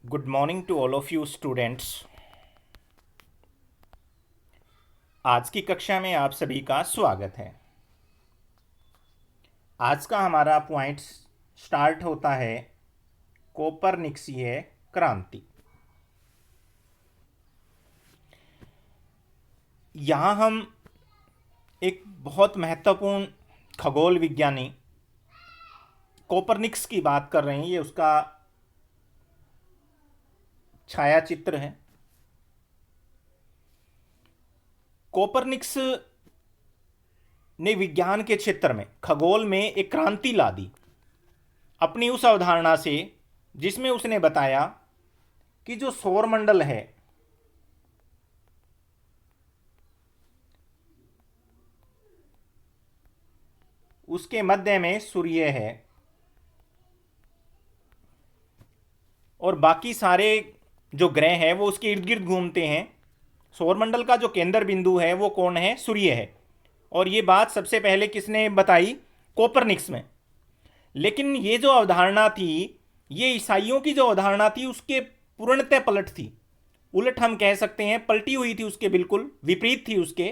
Good morning to all of you students. आज की कक्षा में आप सभी का स्वागत है। आज का हमारा पॉइंट स्टार्ट होता है कोपरनिकसीय क्रांति। यहाँ हम एक बहुत महत्वपूर्ण खगोल विज्ञानी कोपरनिकस की बात कर रहे हैं। ये उसका छाया चित्र है। कोपरनिकस ने विज्ञान के क्षेत्र में, खगोल में एक क्रांति ला दी अपनी उस अवधारणा से जिसमें उसने बताया कि जो सौरमंडल है उसके मध्य में सूर्य है और बाकी सारे जो ग्रह हैं वो उसके इर्द गिर्द घूमते हैं। सौरमंडल का जो केंद्र बिंदु है वो कौन है? सूर्य है। और ये बात सबसे पहले किसने बताई? कोपरनिकस में। लेकिन ये जो अवधारणा थी, ये ईसाइयों की जो अवधारणा थी उसके पूर्णतः पलट थी। उलट हम कह सकते हैं, पलटी हुई थी, उसके बिल्कुल विपरीत थी उसके।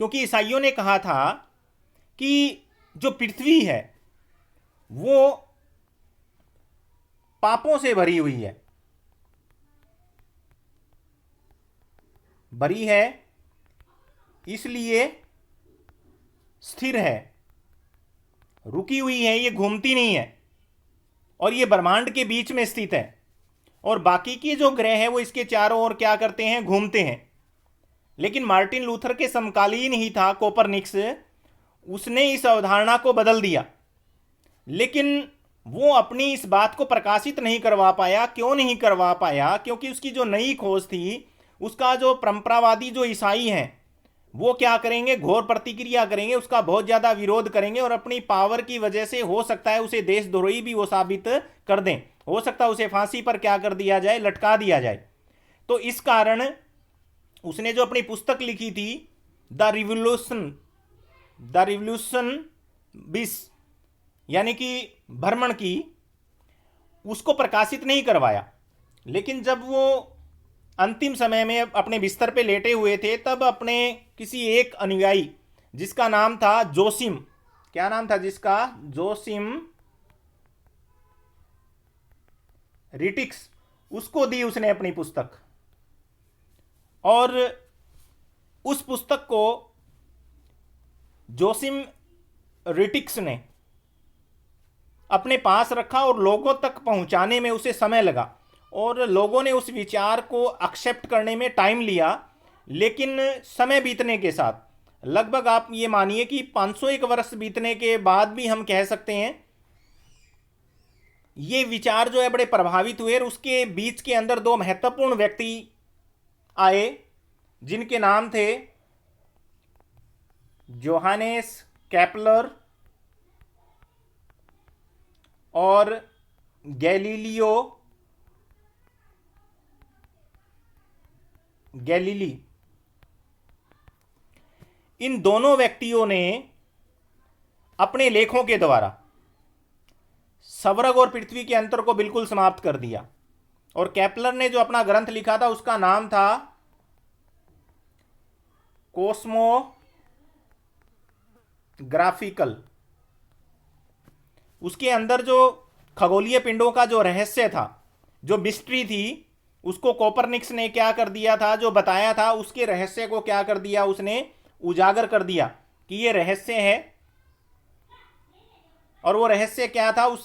क्योंकि ईसाइयों ने कहा था कि जो पृथ्वी है वो पापों से भरी हुई है, भरी है इसलिए स्थिर है, रुकी हुई है, ये घूमती नहीं है और ये ब्रह्मांड के बीच में स्थित है। और बाकी के जो ग्रह हैं वो इसके चारों ओर क्या करते हैं? घूमते हैं। लेकिन मार्टिन लूथर के समकालीन ही था कोपरनिकस, उसने इस अवधारणा को बदल दिया। लेकिन वो अपनी इस बात को प्रकाशित नहीं करवा पाया। क्यों नहीं करवा पाया? क्योंकि उसकी जो नई खोज थी, उसका जो परंपरावादी जो ईसाई हैं वो क्या करेंगे? घोर प्रतिक्रिया करेंगे, उसका बहुत ज़्यादा विरोध करेंगे और अपनी पावर की वजह से हो सकता है उसे देशद्रोही भी वो साबित कर दें। हो सकता है उसे फांसी पर क्या कर दिया जाए? लटका दिया जाए। तो इस कारण उसने जो अपनी पुस्तक लिखी थी द रिवोल्यूशन बिस, यानी कि भ्रमण की, उसको प्रकाशित नहीं करवाया। लेकिन जब वो अंतिम समय में अपने बिस्तर पे लेटे हुए थे तब अपने किसी एक अनुयायी जिसका नाम था जोसिम, क्या नाम था जिसका? जोसिम रिटिक्स, उसको दी उसने अपनी पुस्तक। और उस पुस्तक को जोसिम रिटिक्स ने अपने पास रखा और लोगों तक पहुंचाने में उसे समय लगा और लोगों ने उस विचार को एक्सेप्ट करने में टाइम लिया। लेकिन समय बीतने के साथ, लगभग आप ये मानिए कि 501 वर्ष बीतने के बाद भी हम कह सकते हैं ये विचार जो है बड़े प्रभावित हुए। और उसके बीच के अंदर दो महत्वपूर्ण व्यक्ति आए जिनके नाम थे जोहानेस केपलर और गैलीलियो गैलीली। इन दोनों व्यक्तियों ने अपने लेखों के द्वारा स्वर्ग और पृथ्वी के अंतर को बिल्कुल समाप्त कर दिया। और केपलर ने जो अपना ग्रंथ लिखा था उसका नाम था कोस्मोग्राफिकल। उसके अंदर जो खगोलीय पिंडों का जो रहस्य था, जो मिस्ट्री थी, उसको कोपरनिकस ने क्या कर दिया था? जो बताया था उसके रहस्य को क्या कर दिया? उसने उजागर कर दिया कि ये रहस्य है। और वो रहस्य क्या था?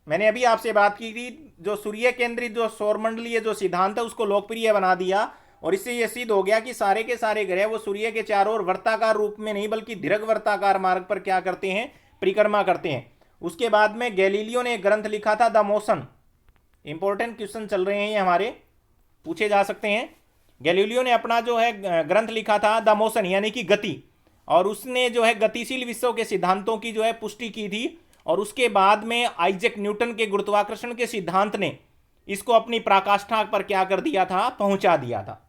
मैंने अभी आपसे बात की थी, जो सूर्य केंद्रित जो सौरमंडलीय जो सिद्धांत है उसको लोकप्रिय बना दिया। और इससे यह सिद्ध हो गया कि सारे के सारे ग्रह वो सूर्य के चारों ओर वर्ताकार रूप में नहीं बल्कि दीर्घवर्ताकार मार्ग पर क्या करते हैं? परिक्रमा करते हैं। उसके बाद में गैलीलियो ने एक ग्रंथ लिखा था द मोशन। इंपॉर्टेंट क्वेश्चन चल रहे हैं ये हमारे, पूछे जा सकते हैं। गैलीलियो ने अपना जो है ग्रंथ लिखा था द मोशन, यानी कि गति। और उसने जो है गतिशील विश्व के सिद्धांतों की जो है पुष्टि की थी। और उसके बाद में आइजैक न्यूटन के गुरुत्वाकर्षण के सिद्धांत ने इसको अपनी पराकाष्ठा पर क्या कर दिया था? पहुंचा दिया था।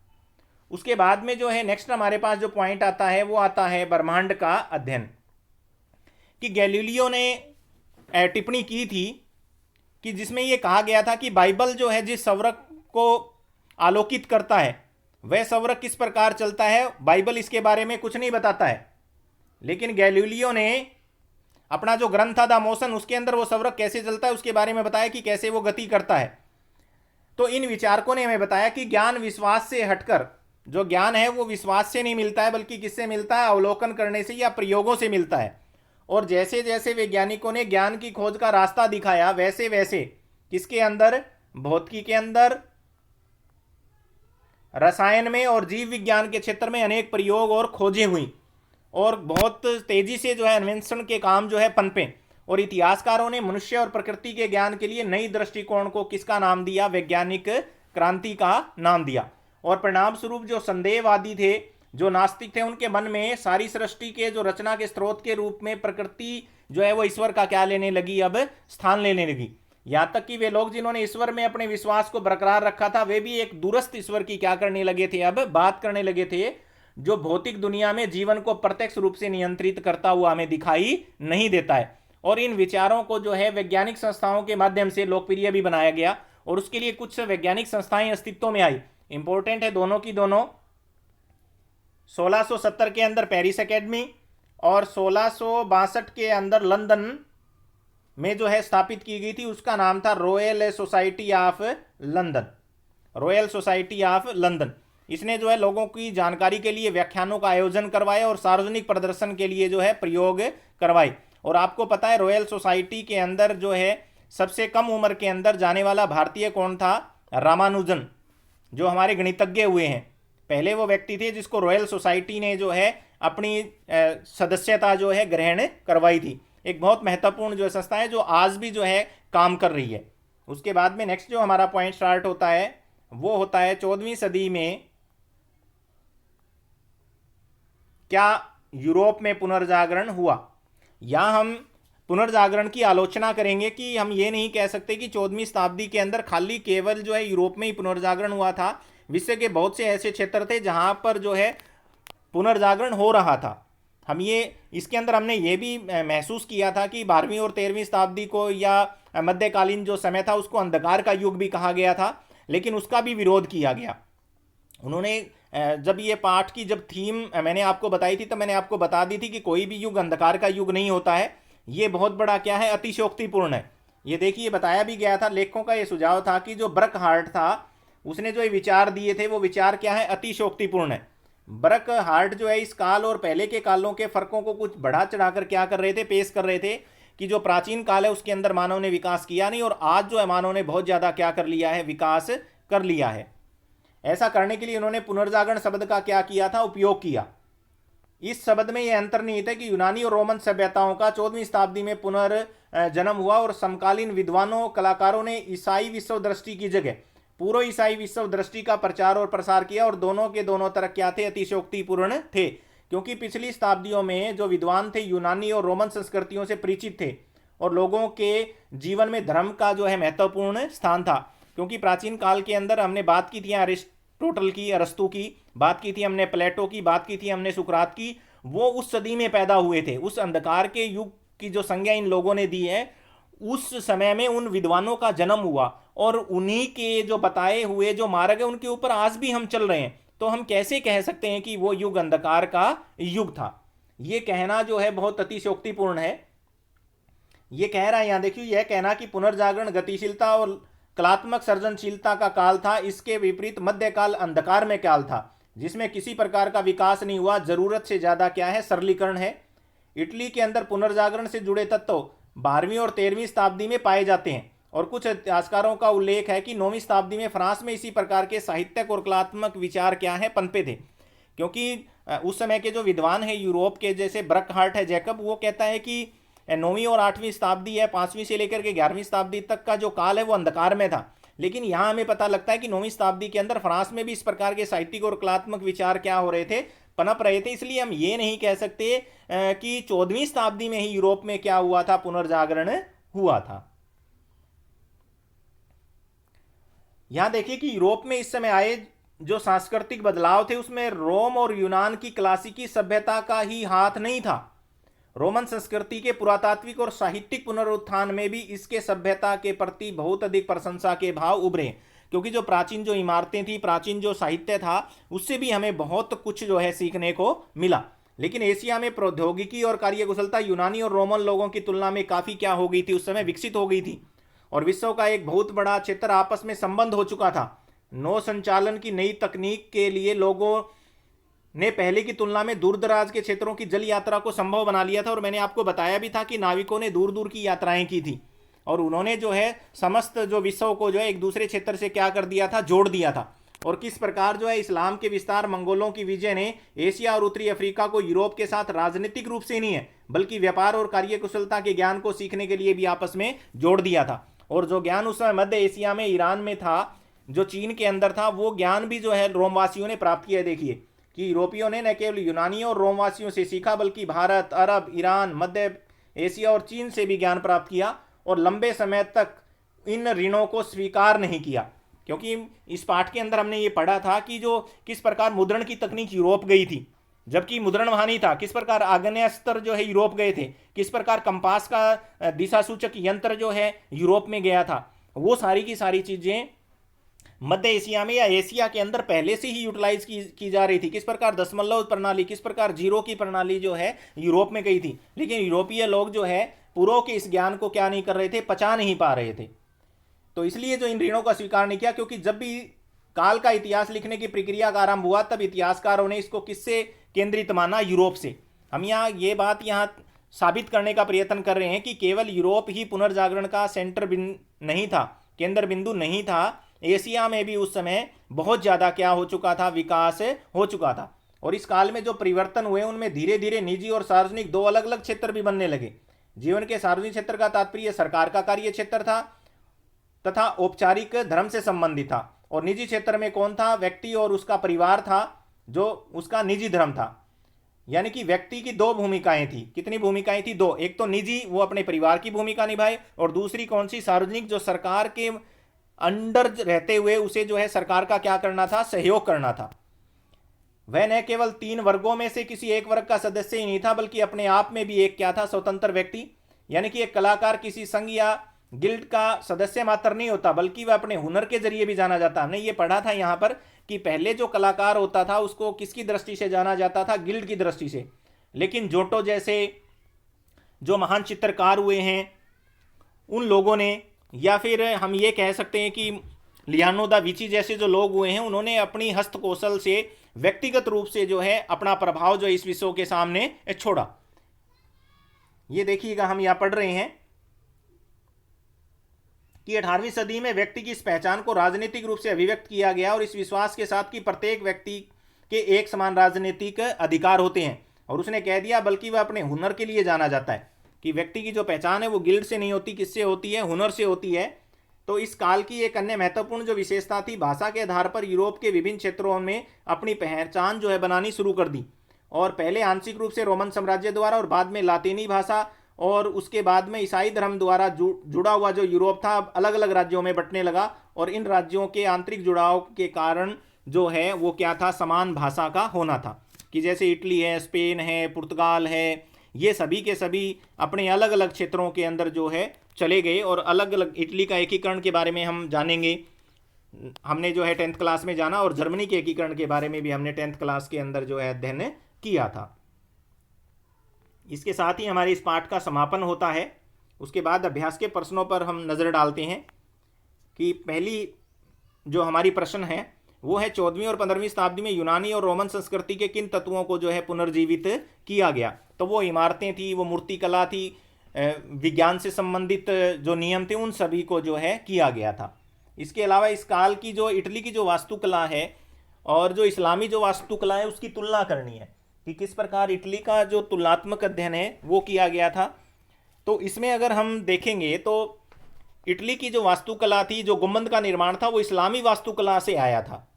उसके बाद में जो है नेक्स्ट हमारे पास जो पॉइंट आता है वो आता है ब्रह्मांड का अध्ययन। कि गैलीलियो ने टिप्पणी की थी कि जिसमें यह कहा गया था कि बाइबल जो है जिस सवरक को आलोकित करता है वह सवरक किस प्रकार चलता है, बाइबल इसके बारे में कुछ नहीं बताता है। लेकिन गैलीलियो ने अपना जो ग्रंथ था द मोशन, उसके अंदर वो सवरक कैसे चलता है उसके बारे में बताया कि कैसे वो गति करता है। तो इन विचारकों ने हमें बताया कि ज्ञान विश्वास से हटकर, जो ज्ञान है वो विश्वास से नहीं मिलता है बल्कि किससे मिलता है, अवलोकन करने से या प्रयोगों से मिलता है। और जैसे जैसे वैज्ञानिकों ने ज्ञान की खोज का रास्ता दिखाया वैसे वैसे किसके अंदर, भौतिकी के अंदर, रसायन में और जीव विज्ञान के क्षेत्र में अनेक प्रयोग और खोजें हुई और बहुत तेजी से जो है अन्वेषण के काम जो है पनपे। और इतिहासकारों ने मनुष्य और प्रकृति के ज्ञान के लिए नई दृष्टिकोण को किसका नाम दिया, वैज्ञानिक क्रांति का नाम दिया। और परिणाम स्वरूप जो संदेहवादी थे, जो नास्तिक थे, उनके मन में सारी सृष्टि के जो रचना के स्रोत के रूप में प्रकृति जो है वो ईश्वर का क्या लेने लगी, अब स्थान लेने लगी। यहां तक कि वे लोग जिन्होंने ईश्वर में अपने विश्वास को बरकरार रखा था वे भी एक दूरस्थ ईश्वर की क्या करने लगे थे, अब बात करने लगे थे, जो भौतिक दुनिया में जीवन को प्रत्यक्ष रूप से नियंत्रित करता हुआ हमें दिखाई नहीं देता है। और इन विचारों को जो है वैज्ञानिक संस्थाओं के माध्यम से लोकप्रिय भी बनाया गया और उसके लिए कुछ वैज्ञानिक संस्थाएं अस्तित्व में आई। इंपॉर्टेंट है दोनों की दोनों। 1670 के अंदर पेरिस एकेडमी और 1662 के अंदर लंदन में जो है स्थापित की गई थी, उसका नाम था royal society of London, royal society of London. इसने जो है लोगों की जानकारी के लिए व्याख्यानों का आयोजन करवाया और सार्वजनिक प्रदर्शन के लिए जो है प्रयोग करवाए। और आपको पता है रॉयल सोसाइटी के अंदर जो है सबसे कम उम्र के अंदर जाने वाला भारतीय कौन था, रामानुजन, जो हमारे गणितज्ञ हुए हैं। पहले वो व्यक्ति थे जिसको रॉयल सोसाइटी ने जो है अपनी सदस्यता जो है ग्रहण करवाई थी। एक बहुत महत्वपूर्ण जो संस्था है जो आज भी जो है काम कर रही है। उसके बाद में नेक्स्ट जो हमारा पॉइंट स्टार्ट होता है वो होता है 14वीं सदी में क्या यूरोप में पुनर्जागरण हुआ। यहां हम पुनर्जागरण की आलोचना करेंगे कि हम ये नहीं कह सकते कि 14वीं शताब्दी के अंदर खाली केवल जो है यूरोप में ही पुनर्जागरण हुआ था। विश्व के बहुत से ऐसे क्षेत्र थे जहां पर जो है पुनर्जागरण हो रहा था। हम ये इसके अंदर हमने ये भी महसूस किया था कि 12वीं और 13वीं शताब्दी को या मध्यकालीन जो समय था उसको अंधकार का युग भी कहा गया था, लेकिन उसका भी विरोध किया गया। उन्होंने जब ये पाठ की जब थीम मैंने आपको बताई थी तो मैंने आपको बता दी थी कि कोई भी युग अंधकार का युग नहीं होता है, ये बहुत बड़ा क्या है, अतिशयोक्तिपूर्ण है। ये देखिए बताया भी गया था, लेखकों का ये सुझाव था कि जो ब्रक हार्ट था उसने जो ये विचार दिए थे वो विचार क्या है, अतिशयोक्तिपूर्ण है। ब्रक हार्ट जो है इस काल और पहले के कालों के फर्कों को कुछ बढ़ा चढ़ाकर क्या कर रहे थे, पेश कर रहे थे कि जो प्राचीन काल है उसके अंदर मानव ने विकास किया नहीं और आज जो है मानव ने बहुत ज़्यादा क्या कर लिया है, विकास कर लिया है। ऐसा करने के लिए उन्होंने पुनर्जागरण शब्द का क्या किया था, उपयोग किया। इस शब्द में यह अंतर्निहित है कि यूनानी और रोमन सभ्यताओं का 14वीं शताब्दी में पुनर्जन्म हुआ और समकालीन विद्वानों कलाकारों ने ईसाई विश्व दृष्टि की जगह पूर्व ईसाई विश्व दृष्टि का प्रचार और प्रसार किया और दोनों के दोनों तरह क्या थे, अतिशयोक्तिपूर्ण थे। क्योंकि पिछली शताब्दियों में जो विद्वान थे यूनानी और रोमन संस्कृतियों से परिचित थे और लोगों के जीवन में धर्म का जो है महत्वपूर्ण स्थान था। क्योंकि प्राचीन काल के अंदर हमने बात की थी अरिस्टोटल की, अरस्तु की बात की थी हमने, प्लेटो की बात की थी हमने, सुकरात की, वो उस सदी में पैदा हुए थे। उस अंधकार के युग की जो संज्ञा इन लोगों ने दी है, उस समय में उन विद्वानों का जन्म हुआ और उन्हीं के जो बताए हुए जो मार्ग है उनके ऊपर आज भी हम चल रहे हैं। तो हम कैसे कह सकते हैं कि वो युग अंधकार का युग था? ये कहना जो है बहुत अतिशयोक्तिपूर्ण है। ये कह रहा है यहां देखिए, यह कहना कि पुनर्जागरण गतिशीलता और कलात्मक सृजनशीलता का काल था, इसके विपरीत मध्यकाल अंधकार में काल था जिसमें किसी प्रकार का विकास नहीं हुआ, जरूरत से ज्यादा क्या है, सरलीकरण है। इटली के अंदर पुनर्जागरण से जुड़े तत्व 12वीं और 13वीं शताब्दी में पाए जाते हैं और कुछ इतिहासकारों का उल्लेख है कि 9वीं शताब्दी में फ्रांस में इसी प्रकार के साहित्यक और कलात्मक विचार क्या है, पनपे थे। क्योंकि उस समय के जो विद्वान है यूरोप के, जैसे ब्रक हार्ट है जैकब, वो कहता है कि 9वीं और 8वीं शताब्दी है, 5वीं से लेकर के 11वीं शताब्दी तक का जो काल है वो अंधकार में था। लेकिन यहाँ हमें पता लगता है कि 9वीं शताब्दी के अंदर फ्रांस में भी इस प्रकार के साहित्यिक और कलात्मक विचार क्या हो रहे थे, पनप रहे थे। इसलिए हम ये नहीं कह सकते कि 14वीं शताब्दी में ही यूरोप में क्या हुआ था, पुनर्जागरण हुआ था। यहां देखिए कि यूरोप में इस समय आए जो सांस्कृतिक बदलाव थे उसमें रोम और यूनान की क्लासिकी सभ्यता का ही हाथ नहीं था, रोमन संस्कृति के पुरातात्विक और साहित्यिक पुनरुत्थान में भी इसके सभ्यता के प्रति बहुत अधिक प्रशंसा के भाव उभरे, क्योंकि जो प्राचीन जो इमारतें थी, प्राचीन जो साहित्य था, उससे भी हमें बहुत कुछ जो है सीखने को मिला। लेकिन एशिया में प्रौद्योगिकी और कार्यकुशलता यूनानी और रोमन लोगों की तुलना में काफ़ी क्या हो गई थी, उस समय विकसित हो गई थी, और विश्व का एक बहुत बड़ा क्षेत्र आपस में संबंध हो चुका था। नौ संचालन की नई तकनीक के लिए लोगों ने पहले की तुलना में दूर दराज के क्षेत्रों की जल यात्रा को संभव बना लिया था। और मैंने आपको बताया भी था कि नाविकों ने दूर दूर की यात्राएं की थी, और उन्होंने जो है समस्त जो विश्व को जो है एक दूसरे क्षेत्र से क्या कर दिया था, जोड़ दिया था। और किस प्रकार जो है इस्लाम के विस्तार, मंगोलों की विजय ने एशिया और उत्तरी अफ्रीका को यूरोप के साथ राजनीतिक रूप से नहीं है बल्कि व्यापार और कार्यकुशलता के ज्ञान को सीखने के लिए भी आपस में जोड़ दिया था। और जो ज्ञान उस समय मध्य एशिया में, ईरान में था, जो चीन के अंदर था, वो ज्ञान भी जो है रोमवासियों ने प्राप्त किया है। देखिए कि यूरोपियों ने न केवल यूनानियों और रोमवासियों से सीखा बल्कि भारत, अरब, ईरान, मध्य एशिया और चीन से भी ज्ञान प्राप्त किया, और लंबे समय तक इन ऋणों को स्वीकार नहीं किया। क्योंकि इस पाठ के अंदर हमने ये पढ़ा था कि जो किस प्रकार मुद्रण की तकनीक यूरोप गई थी, जबकि मुद्रण वहां नहीं था। किस प्रकार आग्नेयास्त्र जो है यूरोप गए थे, किस प्रकार कंपास का दिशा सूचक यंत्र जो है यूरोप में गया था। वो सारी की सारी चीजें मध्य एशिया में या एशिया के अंदर पहले से ही यूटिलाइज की जा रही थी। किस प्रकार दशमलव प्रणाली, किस प्रकार जीरो की प्रणाली जो है यूरोप में गई थी। लेकिन यूरोपीय लोग जो है पूर्व के इस ज्ञान को क्या नहीं कर रहे थे, पचा नहीं पा रहे थे। तो इसलिए जो इन ऋणों का स्वीकार नहीं किया, क्योंकि जब भी काल का इतिहास लिखने की प्रक्रिया का आरंभ हुआ तब इतिहासकारों ने इसको किससे केंद्रित माना, यूरोप से। हम यहाँ ये बात यहाँ साबित करने का प्रयत्न कर रहे हैं कि केवल यूरोप ही पुनर्जागरण का सेंटर नहीं था, केंद्र बिंदु नहीं था। एशिया में भी उस समय बहुत ज़्यादा क्या हो चुका था, विकास हो चुका था। और इस काल में जो परिवर्तन हुए उनमें धीरे धीरे निजी और सार्वजनिक दो अलग अलग क्षेत्र भी बनने लगे। जीवन के सार्वजनिक क्षेत्र का तात्पर्य सरकार का कार्य क्षेत्र था तथा औपचारिक धर्म से संबंधित था, और निजी क्षेत्र में कौन था, व्यक्ति और उसका परिवार था, जो उसका निजी धर्म था। यानी कि व्यक्ति की दो भूमिकाएं थी। कितनी भूमिकाएं थी? दो। एक तो निजी, वो अपने परिवार की भूमिका निभाए, और दूसरी कौन सी, सार्वजनिक, जो सरकार के अंडर रहते हुए उसे जो है सरकार का क्या करना था, सहयोग करना था। वह न केवल तीन वर्गों में से किसी एक वर्ग का सदस्य ही नहीं था बल्कि अपने आप में भी एक क्या था, स्वतंत्र व्यक्ति। यानी कि एक कलाकार किसी संघ या गिल्ड का सदस्य मात्र नहीं होता बल्कि वह अपने हुनर के जरिए भी जाना जाता। हमने ये पढ़ा था यहाँ पर कि पहले जो कलाकार होता था उसको किसकी दृष्टि से जाना जाता था, गिल्ड की दृष्टि से। लेकिन जोटो जैसे जो महान चित्रकार हुए हैं उन लोगों ने, या फिर हम ये कह सकते हैं कि लियानो दा विंची जैसे जो लोग हुए हैं, उन्होंने अपनी हस्तकौशल से व्यक्तिगत रूप से जो है अपना प्रभाव जो इस विश्व के सामने छोड़ा। ये देखिएगा, हम यहाँ पढ़ रहे हैं कि 18वीं सदी में व्यक्ति की इस पहचान को राजनीतिक रूप से अभिव्यक्त किया गया, और इस विश्वास के साथ कि प्रत्येक व्यक्ति के एक समान राजनीतिक अधिकार होते हैं। और उसने कह दिया बल्कि वह अपने हुनर के लिए जाना जाता है, कि व्यक्ति की जो पहचान है वो गिल्ड से नहीं होती, किससे होती है, हुनर से होती है। तो इस काल की एक अन्य महत्वपूर्ण जो विशेषता थी, भाषा के आधार पर यूरोप के विभिन्न क्षेत्रों में अपनी पहचान जो है बनानी शुरू कर दी। और पहले आंशिक रूप से रोमन साम्राज्य द्वारा, और बाद में लातीनी भाषा, और उसके बाद में ईसाई धर्म द्वारा जुड़ा हुआ जो यूरोप था अलग अलग राज्यों में बंटने लगा। और इन राज्यों के आंतरिक जुड़ाव के कारण जो है वो क्या था, समान भाषा का होना था। कि जैसे इटली है, स्पेन है, पुर्तगाल है, ये सभी के सभी अपने अलग अलग क्षेत्रों के अंदर जो है चले गए। और अलग अलग इटली का एकीकरण के बारे में हम जानेंगे, हमने जो है 10th क्लास में जाना, और जर्मनी के एकीकरण के बारे में भी हमने 10th क्लास के अंदर जो है अध्ययन किया था। इसके साथ ही हमारे इस पाठ का समापन होता है। उसके बाद अभ्यास के प्रश्नों पर हम नज़र डालते हैं कि पहली जो हमारी प्रश्न है वो है 14वीं और 15वीं शताब्दी में यूनानी और रोमन संस्कृति के किन तत्वों को जो है पुनर्जीवित किया गया। तो वो इमारतें थी, वो मूर्तिकला थी, विज्ञान से संबंधित जो नियम थे, उन सभी को जो है किया गया था। इसके अलावा इस काल की जो इटली की जो वास्तुकला है और जो इस्लामी जो वास्तुकला है उसकी तुलना करनी है कि किस प्रकार इटली का जो तुलनात्मक अध्ययन है वो किया गया था। तो इसमें अगर हम देखेंगे तो इटली की जो वास्तुकला थी, जो गुंबद का निर्माण था, वो इस्लामी वास्तुकला से आया था।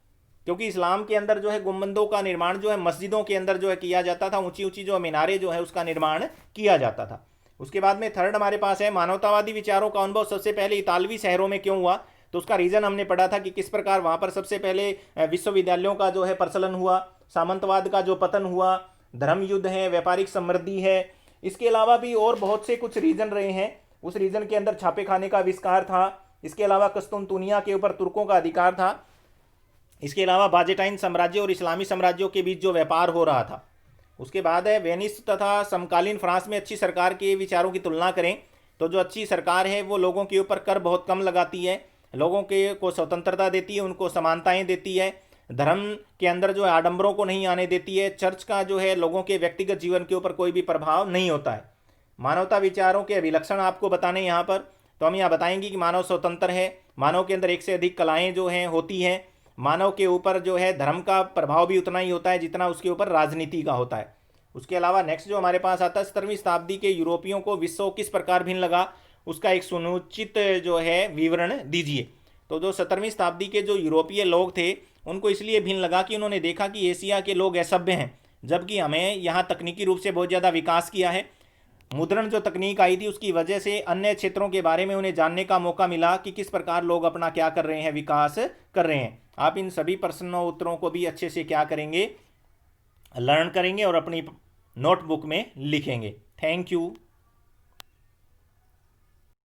क्योंकि इस्लाम के अंदर जो है गुंबदों का निर्माण जो है मस्जिदों के अंदर जो है किया जाता था, ऊंची ऊंची जो मीनारें जो है उसका निर्माण किया जाता था। उसके बाद में थर्ड हमारे पास है मानवतावादी विचारों का अनुभव सबसे पहले इतालवी शहरों में क्यों हुआ। तो उसका रीज़न हमने पढ़ा था कि किस प्रकार वहाँ पर सबसे पहले विश्वविद्यालयों का जो है प्रचलन हुआ, सामंतवाद का जो पतन हुआ, धर्म युद्ध है, व्यापारिक समृद्धि है, इसके अलावा भी और बहुत से कुछ रीजन रहे हैं, उस रीजन के अंदर छापे खाने का आविष्कार था। इसके अलावा कस्तुनतुनिया के ऊपर तुर्कों का अधिकार था। इसके अलावा बाजेटाइन साम्राज्य और इस्लामी साम्राज्यों के बीच जो व्यापार हो रहा था। उसके बाद है वेनिस तथा समकालीन फ्रांस में अच्छी सरकार के विचारों की तुलना करें तो जो अच्छी सरकार है वो लोगों के ऊपर कर बहुत कम लगाती है, लोगों के को स्वतंत्रता देती है, उनको समानताएं देती है, धर्म के अंदर जो है आडंबरों को नहीं आने देती है, चर्च का जो है लोगों के व्यक्तिगत जीवन के ऊपर कोई भी प्रभाव नहीं होता है। मानवता विचारों के अभिलक्षण आपको बताने यहाँ पर, तो हम यहाँ बताएंगे कि मानव स्वतंत्र है, मानव के अंदर एक से अधिक कलाएँ जो हैं होती हैं, मानव के ऊपर जो है धर्म का प्रभाव भी उतना ही होता है जितना उसके ऊपर राजनीति का होता है। उसके अलावा नेक्स्ट जो हमारे पास आता है 17वीं शताब्दी के यूरोपियों को विश्व किस प्रकार भिन्न लगा, उसका एक सुनिश्चित जो है विवरण दीजिए। तो जो 17वीं शताब्दी के जो यूरोपीय लोग थे उनको इसलिए भिन्न लगा कि उन्होंने देखा कि एशिया के लोग असभ्य हैं, जबकि हमें यहाँ तकनीकी रूप से बहुत ज़्यादा विकास किया है। मुद्रण जो तकनीक आई थी उसकी वजह से अन्य क्षेत्रों के बारे में उन्हें जानने का मौका मिला कि किस प्रकार लोग अपना क्या कर रहे हैं, विकास कर रहे हैं। आप इन सभी प्रश्नों उत्तरों को भी अच्छे से क्या करेंगे, लर्न करेंगे और अपनी नोटबुक में लिखेंगे। Thank you.